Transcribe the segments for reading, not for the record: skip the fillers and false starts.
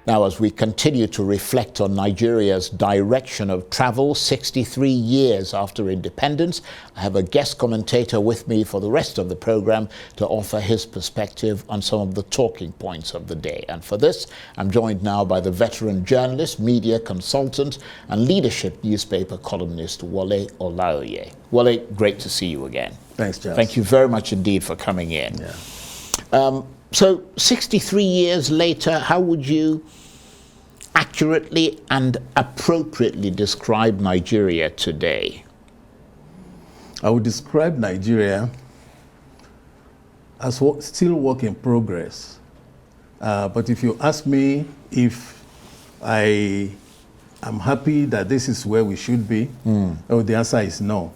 Now, as we continue to reflect on Nigeria's direction of travel 63 years after independence, I have a guest commentator with me for the rest of the program to offer his perspective on some of the talking points of the day. And for this, I'm joined now by the veteran journalist, media consultant, and leadership newspaper columnist, Wole Olaoye. Wole, great to see you again. Thanks, Charles. Thank you very much indeed for coming in. Yeah. So 63 years later, how would you accurately and appropriately describe Nigeria today? I would describe Nigeria as still work in progress. But if you ask me if I am happy that this is where we should be, the answer is no.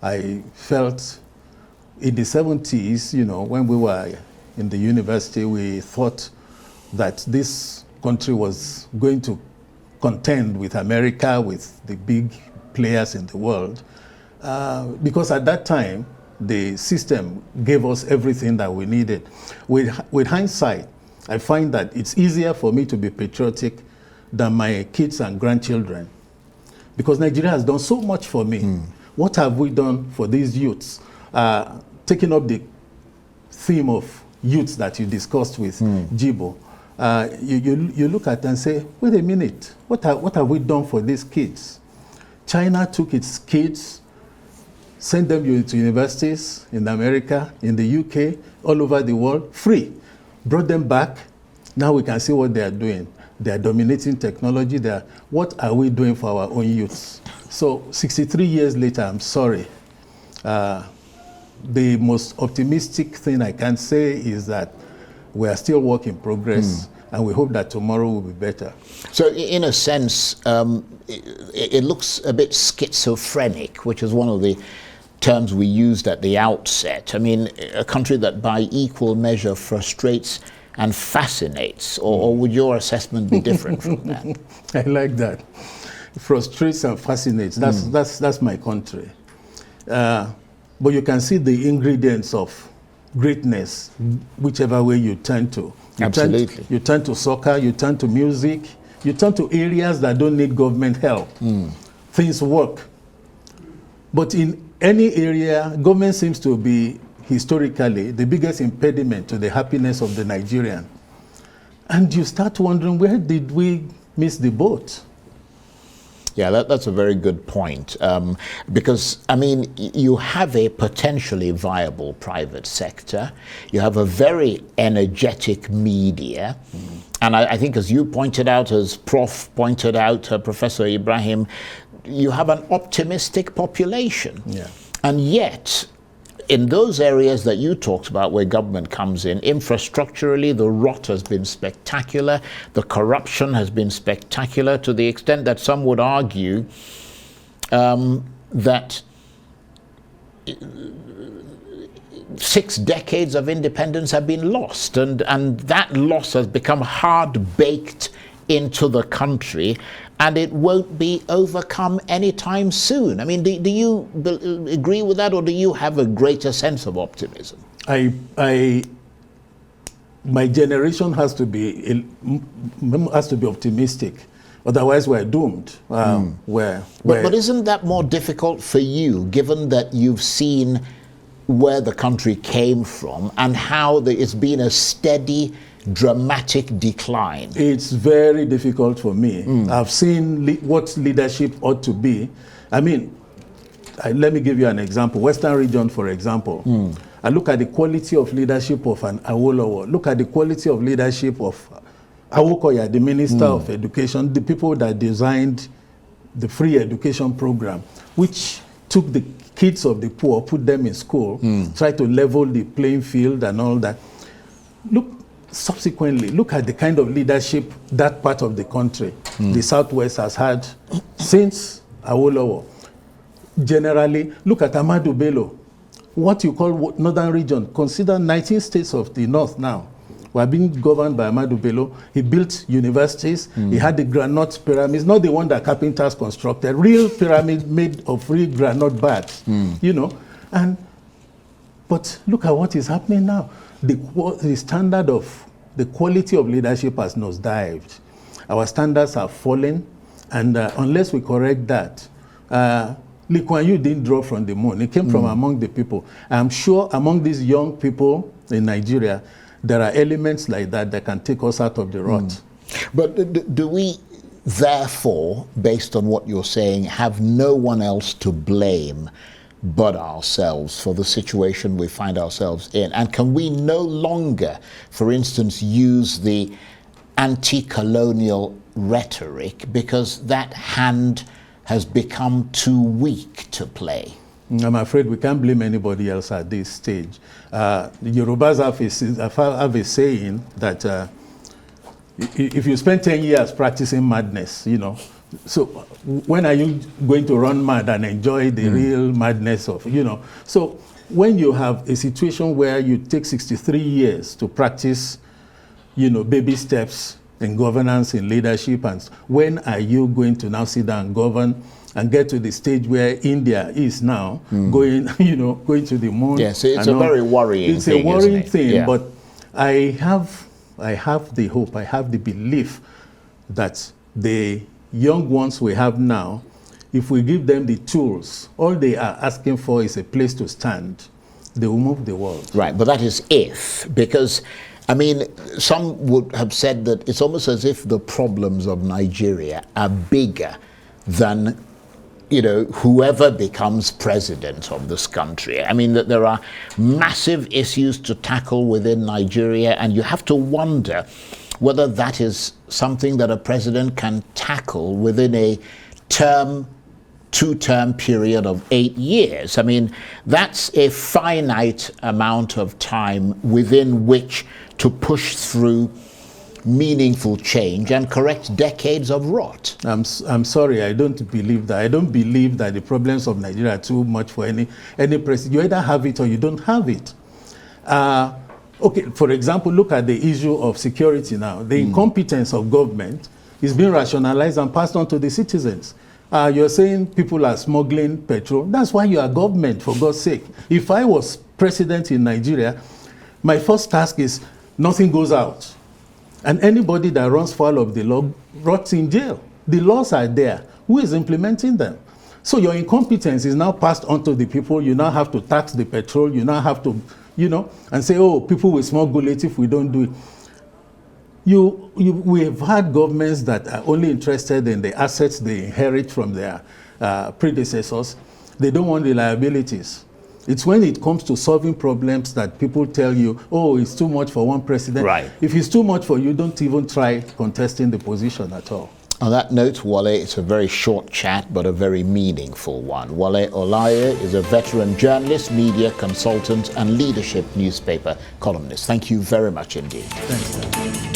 I felt in the 70s, when we were in the university, we thought that this country was going to contend with America, with the big players in the world, because at that time, the system gave us everything that we needed. With hindsight, I find that it's easier for me to be patriotic than my kids and grandchildren, because Nigeria has done so much for me. What have we done for these youths? Taking up the theme of youths that you discussed with Jibo, you look at and say, wait a minute, what have we done for these kids? China took its kids, sent them to universities in America, in the UK, all over the world, free. Brought them back. Now we can see what they are doing. They are dominating technology. What are we doing for our own youths? So 63 years later, I'm sorry. The most optimistic thing I can say is that we are still work in progress, and we hope that tomorrow will be better. So in a sense, it looks a bit schizophrenic, which is one of the terms we used at the outset. I mean, a country that by equal measure frustrates and fascinates, or would your assessment be different from that? I like that. Frustrates and fascinates. That's my country. But you can see the ingredients of greatness, whichever way you turn to. Absolutely. You turn to soccer, you turn to music, you turn to areas that don't need government help. Things work. But in any area, government seems to be, historically, the biggest impediment to the happiness of the Nigerian. And you start wondering, where did we miss the boat? Yeah, that's a very good point, because, I mean, you have a potentially viable private sector, you have a very energetic media, and I think as you pointed out, as Prof pointed out, Professor Ibrahim, you have an optimistic population. Yeah. And yet, in those areas that you talked about where government comes in, infrastructurally, the rot has been spectacular, the corruption has been spectacular, to the extent that some would argue that 6 decades of independence have been lost, and that loss has become hard-baked into the country, and it won't be overcome anytime soon. I mean, do you agree with that, or do you have a greater sense of optimism? My generation has to be optimistic, otherwise we're doomed. But isn't that more difficult for you, given that you've seen where the country came from and how it's been a steady, dramatic decline? It's very difficult for me. I've seen what leadership ought to be. I mean, let me give you an example. Western region, for example. I look at the quality of leadership of an Awolowo. Look at the quality of leadership of Awokoya, the Minister of Education, the people that designed the free education program, which took the kids of the poor, put them in school, tried to level the playing field and all that. Subsequently, look at the kind of leadership that part of the country, the Southwest, has had since Awolowo. Generally, look at Ahmadu Bello. What you call Northern region, consider 19 states of the North now were being governed by Ahmadu Bello. He built universities. He had the granite pyramids, not the one that carpenters constructed, real pyramid made of real granite bags, And But look at what is happening now. The standard of the quality of leadership has nosedived. Our standards are falling, and unless we correct that, Lee Kuan Yew didn't draw from the moon. It came from among the people. I'm sure among these young people in Nigeria, there are elements like that can take us out of the rut. But do we, therefore, based on what you're saying, have no one else to blame but ourselves for the situation we find ourselves in? And can we no longer, for instance, use the anti-colonial rhetoric because that hand has become too weak to play? I'm afraid we can't blame anybody else at this stage. The Yorubas have a saying that if you spend 10 years practicing madness, so when are you going to run mad and enjoy the real madness of, So when you have a situation where you take 63 years to practice, baby steps in governance, in leadership, and when are you going to now sit down and govern and get to the stage where India is now going to the moon? Yes, it's a very worrying thing. It's a worrying thing, yeah. But I have the hope, I have the belief that the young ones we have now, if we give them the tools, all they are asking for is a place to stand. They will move the world. Right, but that is if, because, I mean, some would have said that it's almost as if the problems of Nigeria are bigger than, whoever becomes president of this country. I mean, that there are massive issues to tackle within Nigeria, and you have to wonder whether that is something that a president can tackle within a two-term period of 8 years. I mean, that's a finite amount of time within which to push through meaningful change and correct decades of rot. I'm sorry, I don't believe that. I don't believe that the problems of Nigeria are too much for any president. You either have it or you don't have it. Okay, for example, look at the issue of security now. The incompetence of government is being rationalized and passed on to the citizens. You're saying people are smuggling petrol. That's why you are government, for God's sake. If I was president in Nigeria, my first task is nothing goes out. And anybody that runs foul of the law rots in jail. The laws are there. Who is implementing them? So your incompetence is now passed on to the people. You now have to tax the petrol. You now have to, and say, oh, people will smuggle it if we don't do it. We have had governments that are only interested in the assets they inherit from their predecessors. They don't want the liabilities. It's when it comes to solving problems that people tell you, oh, it's too much for one president. Right. If it's too much for you, don't even try contesting the position at all. On that note, Wole, it's a very short chat, but a very meaningful one. Wole Olaoye is a veteran journalist, media consultant, and leadership newspaper columnist. Thank you very much indeed. Thanks, sir.